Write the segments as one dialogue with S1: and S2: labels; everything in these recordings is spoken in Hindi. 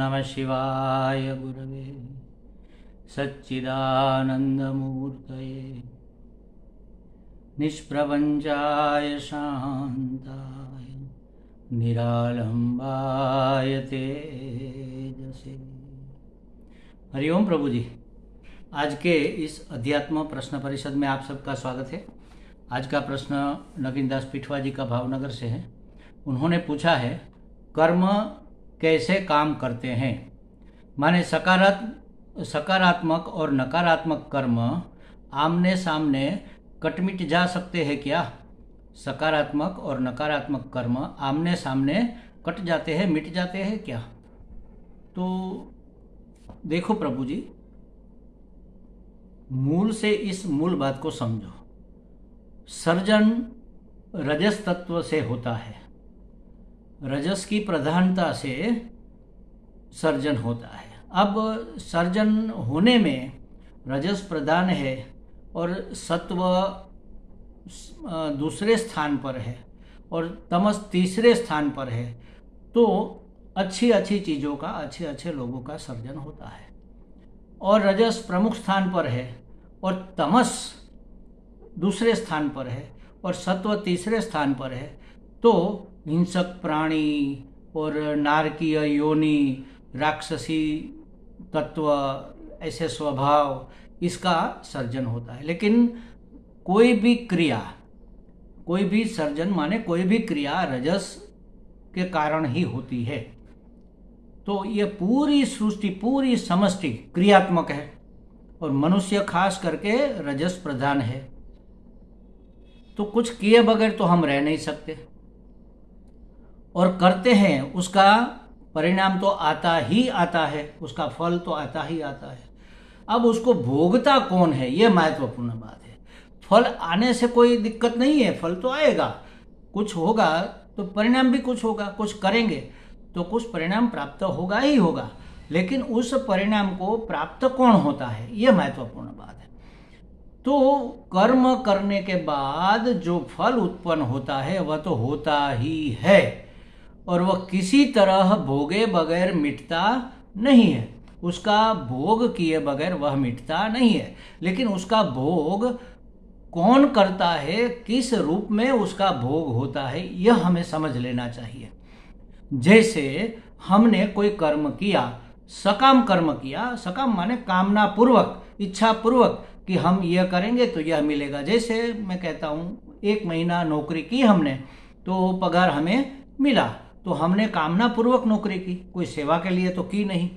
S1: नमः शिवाय गुरवे सच्चिदानन्दमूर्तये निष्प्रपञ्चाय शान्ताय निरालम्बाय तेजसे। हरिओम प्रभु जी। आज के इस अध्यात्म प्रश्न परिषद में आप सबका स्वागत है। आज का प्रश्न नवीन दास पिठवा जी का भावनगर से है। उन्होंने पूछा है, कर्म कैसे काम करते हैं? माने सकारात्मक और नकारात्मक कर्म आमने सामने कट-मिट जा सकते हैं क्या? सकारात्मक और नकारात्मक कर्म आमने सामने कट जाते हैं, मिट जाते हैं क्या? तो देखो प्रभु जी, मूल से इस मूल बात को समझो। सर्जन रजस तत्व से होता है। रजस की प्रधानता से सर्जन होता है। अब सर्जन होने में रजस प्रधान है और सत्व दूसरे स्थान पर है और तमस तीसरे स्थान पर है, तो अच्छी अच्छी चीज़ों का, अच्छे अच्छे लोगों का सर्जन होता है। और रजस प्रमुख स्थान पर है और तमस दूसरे स्थान पर है और सत्व तीसरे स्थान पर है, तो हिंसक प्राणी और नारकीय योनि, राक्षसी तत्व, ऐसे स्वभाव, इसका सर्जन होता है। लेकिन कोई भी क्रिया, कोई भी सर्जन माने कोई भी क्रिया रजस के कारण ही होती है। तो ये पूरी सृष्टि, पूरी समष्टि क्रियात्मक है और मनुष्य खास करके रजस प्रधान है। तो कुछ किए बगैर तो हम रह नहीं सकते, और करते हैं उसका परिणाम तो आता ही आता है, उसका फल तो आता ही आता है। अब उसको भोगता कौन है, ये महत्वपूर्ण बात है। फल आने से कोई दिक्कत नहीं है, फल तो आएगा, कुछ होगा तो परिणाम भी कुछ होगा, कुछ करेंगे तो कुछ परिणाम प्राप्त होगा ही होगा। लेकिन उस परिणाम को प्राप्त कौन होता है, ये महत्वपूर्ण बात है। तो कर्म करने के बाद जो फल उत्पन्न होता है वह तो होता ही है, और वह किसी तरह भोगे बगैर मिटता नहीं है। उसका भोग किए बगैर वह मिटता नहीं है। लेकिन उसका भोग कौन करता है, किस रूप में उसका भोग होता है, यह हमें समझ लेना चाहिए। जैसे हमने कोई कर्म किया, सकाम कर्म किया, सकाम माने कामना पूर्वक, इच्छा पूर्वक कि हम यह करेंगे तो यह मिलेगा। जैसे मैं कहता हूँ, 1 महीना नौकरी की हमने तो पगार हमें मिला, तो हमने कामना पूर्वक नौकरी की, कोई सेवा के लिए तो की नहीं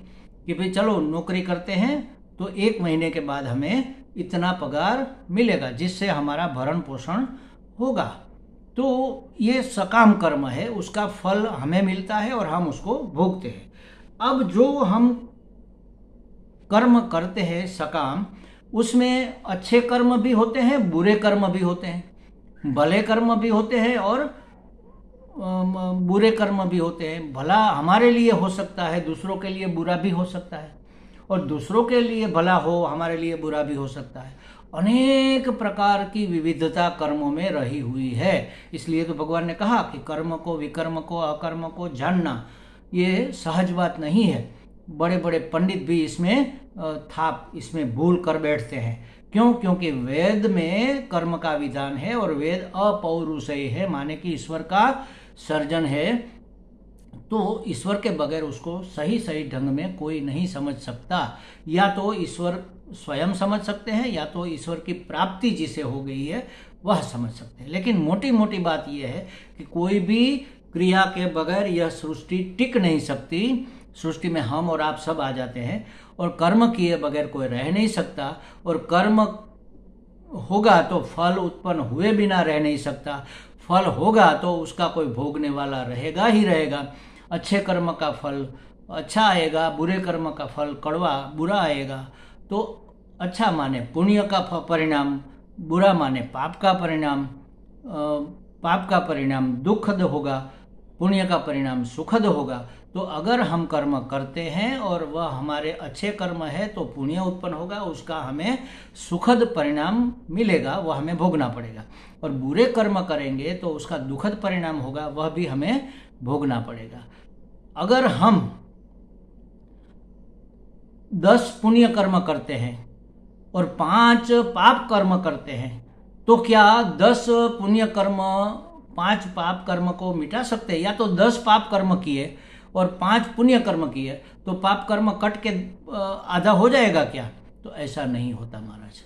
S1: कि भाई चलो नौकरी करते हैं तो 1 महीने के बाद हमें इतना पगार मिलेगा जिससे हमारा भरण पोषण होगा। तो ये सकाम कर्म है, उसका फल हमें मिलता है और हम उसको भोगते हैं। अब जो हम कर्म करते हैं सकाम, उसमें अच्छे कर्म भी होते हैं, बुरे कर्म भी होते हैं, भले कर्म भी होते हैं और बुरे कर्म भी होते हैं। भला हमारे लिए हो सकता है, दूसरों के लिए बुरा भी हो सकता है, और दूसरों के लिए भला हो, हमारे लिए बुरा भी हो सकता है। अनेक प्रकार की विविधता कर्मों में रही हुई है। इसलिए तो भगवान ने कहा कि कर्म को, विकर्म को, अकर्म को जानना ये सहज बात नहीं है। बड़े बड़े पंडित भी इसमें भूल कर बैठते हैं। क्यों? क्योंकि वेद में कर्म का विधान है और वेद अपौरुषेय है, माने कि ईश्वर का सर्जन है। तो ईश्वर के बगैर उसको सही सही ढंग में कोई नहीं समझ सकता। या तो ईश्वर स्वयं समझ सकते हैं, या तो ईश्वर की प्राप्ति जिसे हो गई है वह समझ सकते हैं। लेकिन मोटी मोटी बात यह है कि कोई भी क्रिया के बगैर यह सृष्टि टिक नहीं सकती। सृष्टि में हम और आप सब आ जाते हैं, और कर्म किए बगैर कोई रह नहीं सकता, और कर्म होगा तो फल उत्पन्न हुए बिना रह नहीं सकता। फल होगा तो उसका कोई भोगने वाला रहेगा ही रहेगा। अच्छे कर्म का फल अच्छा आएगा, बुरे कर्म का फल कड़वा बुरा आएगा। तो अच्छा माने पुण्य का परिणाम, बुरा माने पाप का परिणाम, पाप का परिणाम दुखद होगा, पुण्य का परिणाम सुखद होगा। तो अगर हम कर्म करते हैं और वह हमारे अच्छे कर्म है तो पुण्य उत्पन्न होगा, उसका हमें सुखद परिणाम मिलेगा, वह हमें भोगना पड़ेगा। और बुरे कर्म करेंगे तो उसका दुखद परिणाम होगा, वह भी हमें भोगना पड़ेगा। अगर हम 10 पुण्य कर्म करते हैं और 5 पाप कर्म करते हैं, तो क्या 10 पुण्य कर्म 5 पाप कर्म को मिटा सकते हैं? या तो 10 पाप कर्म किए और 5 पुण्य कर्म किए तो पाप कर्म कट के आधा हो जाएगा क्या? तो ऐसा नहीं होता महाराज।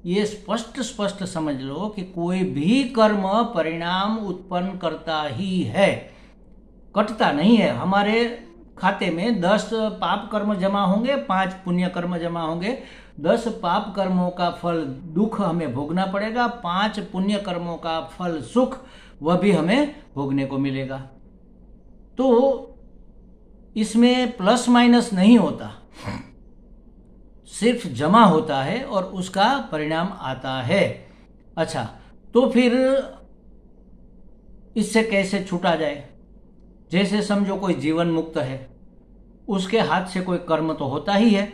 S1: ये स्पष्ट स्पष्ट समझ लो कि कोई भी कर्म परिणाम उत्पन्न करता ही है, कटता नहीं है। हमारे खाते में 10 पाप कर्म जमा होंगे, 5 पुण्य कर्म जमा होंगे। 10 पाप कर्मों का फल दुख हमें भोगना पड़ेगा, 5 पुण्य कर्मों का फल सुख वह भी हमें भोगने को मिलेगा। तो इसमें प्लस माइनस नहीं होता, सिर्फ जमा होता है और उसका परिणाम आता है। अच्छा, तो फिर इससे कैसे छूटा जाए? जैसे समझो कोई जीवन मुक्त है, उसके हाथ से कोई कर्म तो होता ही है,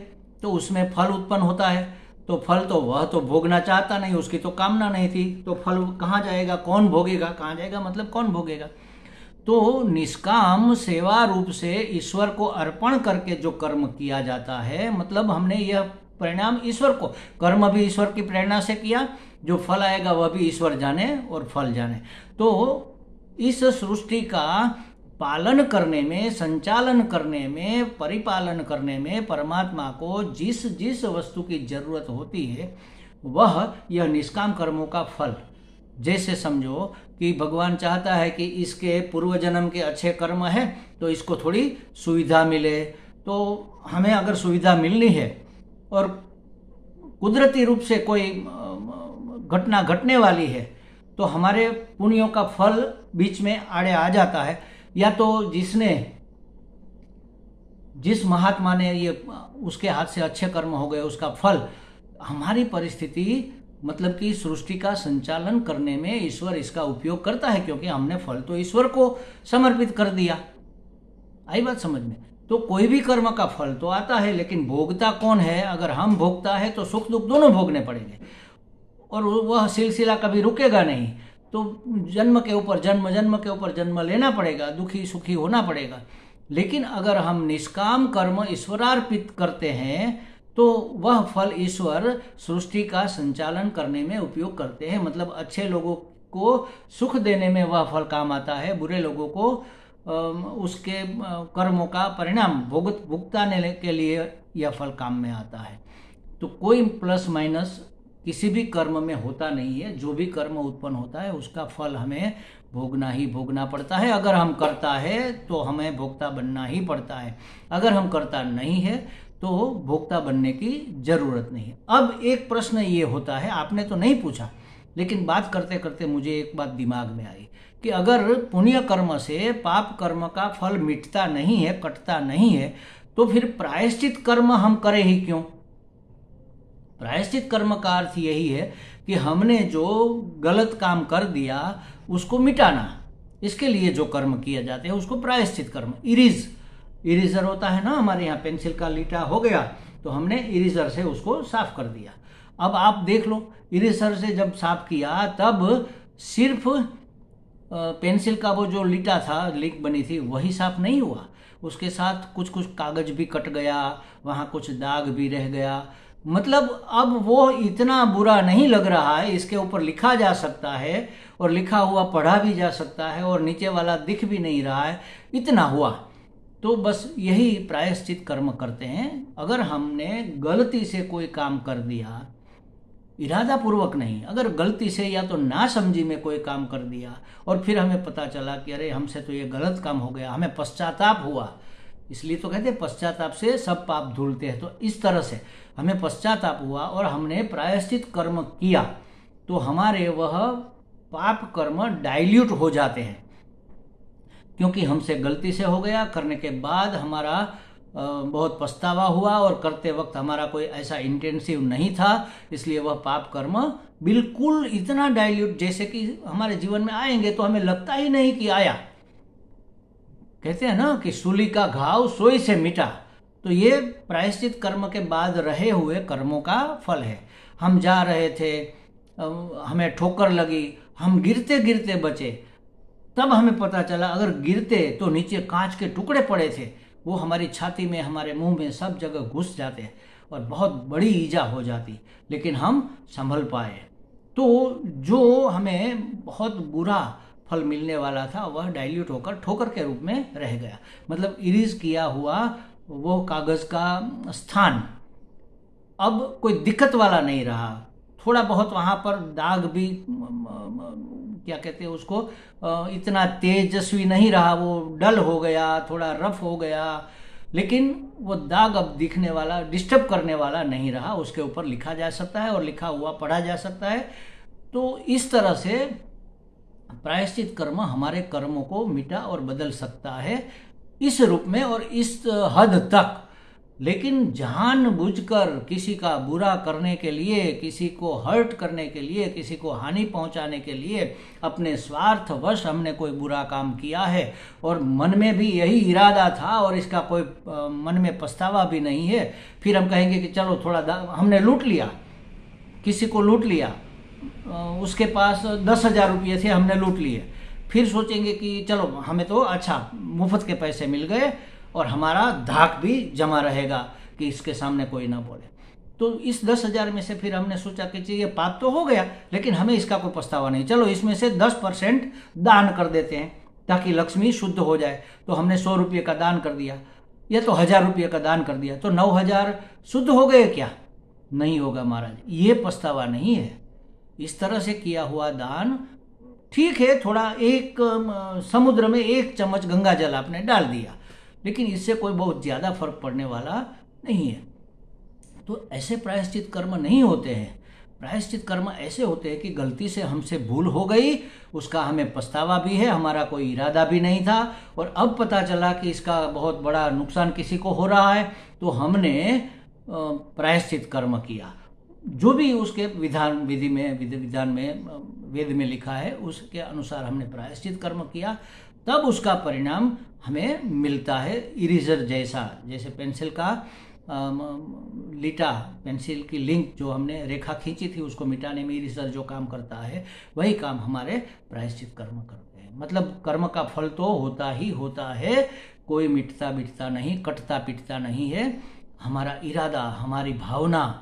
S1: तो उसमें फल उत्पन्न होता है, तो फल तो वह तो भोगना चाहता नहीं, उसकी तो कामना नहीं थी, तो फल कहाँ जाएगा? कौन भोगेगा? कहाँ जाएगा मतलब कौन भोगेगा? तो निष्काम सेवा रूप से ईश्वर को अर्पण करके जो कर्म किया जाता है, मतलब हमने यह परिणाम ईश्वर को, कर्म भी ईश्वर की प्रेरणा से किया, जो फल आएगा वह भी ईश्वर जाने और फल जाने। तो इस सृष्टि का पालन करने में, संचालन करने में, परिपालन करने में परमात्मा को जिस जिस वस्तु की जरूरत होती है वह यह निष्काम कर्मों का फल, जैसे समझो कि भगवान चाहता है कि इसके पूर्व जन्म के अच्छे कर्म है तो इसको थोड़ी सुविधा मिले, तो हमें अगर सुविधा मिलनी है और कुदरती रूप से कोई घटना घटने वाली है तो हमारे पुण्यों का फल बीच में आड़े आ जाता है, या तो जिस महात्मा ने ये उसके हाथ से अच्छे कर्म हो गए उसका फल, हमारी परिस्थिति मतलब कि सृष्टि का संचालन करने में ईश्वर इसका उपयोग करता है, क्योंकि हमने फल तो ईश्वर को समर्पित कर दिया। आई बात समझ में? तो कोई भी कर्म का फल तो आता है, लेकिन भोगता कौन है? अगर हम भोगता है तो सुख दुख दोनों भोगने पड़ेंगे और वह सिलसिला कभी रुकेगा नहीं। तो जन्म के ऊपर जन्म, जन्म के ऊपर जन्म लेना पड़ेगा, दुखी सुखी होना पड़ेगा। लेकिन अगर हम निष्काम कर्म ईश्वरार्पित करते हैं तो वह फल ईश्वर सृष्टि का संचालन करने में उपयोग करते हैं। मतलब अच्छे लोगों को सुख देने में वह फल काम आता है, बुरे लोगों को उसके कर्मों का परिणाम भुगताने के लिए यह फल काम में आता है। तो कोई प्लस माइनस किसी भी कर्म में होता नहीं है। जो भी कर्म उत्पन्न होता है उसका फल हमें भोगना ही भोगना पड़ता है। अगर हम करता है तो हमें भोक्ता बनना ही पड़ता है, अगर हम करता नहीं है तो भोक्ता बनने की जरूरत नहीं है। अब एक प्रश्न ये होता है, आपने तो नहीं पूछा लेकिन बात करते करते मुझे एक बात दिमाग में आई कि अगर पुण्य कर्म से पाप कर्म का फल मिटता नहीं है, कटता नहीं है, तो फिर प्रायश्चित कर्म हम करें ही क्यों? प्रायश्चित कर्म का अर्थ यही है कि हमने जो गलत काम कर दिया उसको मिटाना, इसके लिए जो कर्म किए जाते हैं उसको प्रायश्चित कर्म। इरेजर होता है ना हमारे यहाँ, पेंसिल का लीटा हो गया तो हमने इरेजर से उसको साफ कर दिया। अब आप देख लो, इरेजर से जब साफ किया तब सिर्फ पेंसिल का वो जो लीटा था, लीक बनी थी, वही साफ नहीं हुआ, उसके साथ कुछ कुछ कागज भी कट गया, वहाँ कुछ दाग भी रह गया। मतलब अब वो इतना बुरा नहीं लग रहा है, इसके ऊपर लिखा जा सकता है और लिखा हुआ पढ़ा भी जा सकता है और नीचे वाला दिख भी नहीं रहा है, इतना हुआ। तो बस यही प्रायश्चित कर्म करते हैं। अगर हमने गलती से कोई काम कर दिया, इरादा पूर्वक नहीं, अगर गलती से या तो ना समझी में कोई काम कर दिया और फिर हमें पता चला कि अरे हमसे तो ये गलत काम हो गया, हमें पश्चाताप हुआ, इसलिए तो कहते हैं पश्चाताप से सब पाप धुलते हैं। तो इस तरह से हमें पश्चाताप हुआ और हमने प्रायश्चित कर्म किया तो हमारे वह पाप कर्म डाइल्यूट हो जाते हैं, क्योंकि हमसे गलती से हो गया, करने के बाद हमारा बहुत पछतावा हुआ और करते वक्त हमारा कोई ऐसा इंटेंसिव नहीं था, इसलिए वह पाप कर्म बिल्कुल इतना डाइल्यूट, जैसे कि हमारे जीवन में आएंगे तो हमें लगता ही नहीं कि आया। कहते हैं ना कि सूली का घाव सोई से मिटा, तो ये प्रायश्चित कर्म के बाद रहे हुए कर्मों का फल है। हम जा रहे थे, हमें ठोकर लगी, हम गिरते गिरते बचे, तब हमें पता चला अगर गिरते तो नीचे कांच के टुकड़े पड़े थे, वो हमारी छाती में, हमारे मुंह में, सब जगह घुस जाते हैं और बहुत बड़ी ईजा हो जाती, लेकिन हम संभल पाए। तो जो हमें बहुत बुरा फल मिलने वाला था वह डाइल्यूट होकर ठोकर के रूप में रह गया। मतलब इरेज किया हुआ वो कागज का स्थान अब कोई दिक्कत वाला नहीं रहा। थोड़ा बहुत वहाँ पर दाग भी, क्या कहते हैं उसको, इतना तेजस्वी नहीं रहा, वो डल हो गया, थोड़ा रफ हो गया, लेकिन वो दाग अब दिखने वाला, डिस्टर्ब करने वाला नहीं रहा। उसके ऊपर लिखा जा सकता है और लिखा हुआ पढ़ा जा सकता है। तो इस तरह से प्रायश्चित कर्म हमारे कर्मों को मिटा और बदल सकता है इस रूप में और इस हद तक। लेकिन जानबूझकर किसी का बुरा करने के लिए, किसी को हर्ट करने के लिए, किसी को हानि पहुंचाने के लिए, अपने स्वार्थवश हमने कोई बुरा काम किया है और मन में भी यही इरादा था और इसका कोई मन में पछतावा भी नहीं है, फिर हम कहेंगे कि चलो थोड़ा हमने लूट लिया, किसी को लूट लिया, उसके पास 10,000 रुपये थे, हमने लूट लिए, फिर सोचेंगे कि चलो हमें तो अच्छा मुफ्त के पैसे मिल गए और हमारा धाक भी जमा रहेगा कि इसके सामने कोई ना बोले। तो इस 10,000 में से फिर हमने सोचा कि ये पाप तो हो गया, लेकिन हमें इसका कोई पछतावा नहीं, चलो इसमें से 10% दान कर देते हैं ताकि लक्ष्मी शुद्ध हो जाए। तो हमने 100 रुपये का दान कर दिया या तो 1,000 रुपये का दान कर दिया, तो 9,000 शुद्ध हो गए क्या? नहीं होगा महाराज, ये पछतावा नहीं है। इस तरह से किया हुआ दान ठीक है, थोड़ा एक समुद्र में 1 चम्मच गंगा जल आपने डाल दिया, लेकिन इससे कोई बहुत ज़्यादा फर्क पड़ने वाला नहीं है। तो ऐसे प्रायश्चित कर्म नहीं होते हैं। प्रायश्चित कर्म ऐसे होते हैं कि गलती से हमसे भूल हो गई, उसका हमें पछतावा भी है, हमारा कोई इरादा भी नहीं था और अब पता चला कि इसका बहुत बड़ा नुकसान किसी को हो रहा है, तो हमने प्रायश्चित कर्म किया। जो भी उसके विधान में वेद में लिखा है उसके अनुसार हमने प्रायश्चित कर्म किया, तब उसका परिणाम हमें मिलता है। इरेजर जैसे पेंसिल का लीटा, पेंसिल की लिंक जो हमने रेखा खींची थी उसको मिटाने में इरेजर जो काम करता है, वही काम हमारे प्रायश्चित कर्म करते हैं। मतलब कर्म का फल तो होता ही होता है, कोई मिटता बिटता नहीं, कटता पिटता नहीं है। हमारा इरादा, हमारी भावना,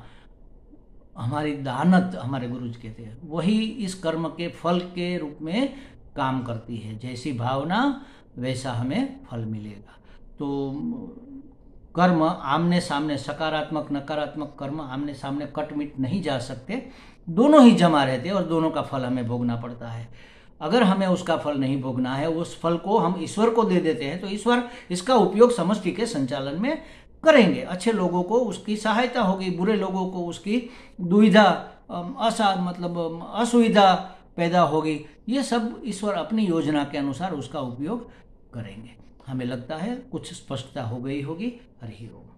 S1: हमारी दानत, हमारे गुरुजी कहते हैं, वही इस कर्म के फल के रूप में काम करती है। जैसी भावना वैसा हमें फल मिलेगा। तो कर्म आमने सामने, सकारात्मक नकारात्मक कर्म आमने सामने कट मिट नहीं जा सकते, दोनों ही जमा रहते हैं और दोनों का फल हमें भोगना पड़ता है। अगर हमें उसका फल नहीं भोगना है, उस फल को हम ईश्वर को दे देते हैं, तो ईश्वर इसका उपयोग समष्टि के संचालन में करेंगे। अच्छे लोगों को उसकी सहायता होगी, बुरे लोगों को उसकी दुविधा, असुविधा पैदा होगी। ये सब ईश्वर अपनी योजना के अनुसार उसका उपयोग करेंगे। हमें लगता है कुछ स्पष्टता हो गई होगी। हरि ओम।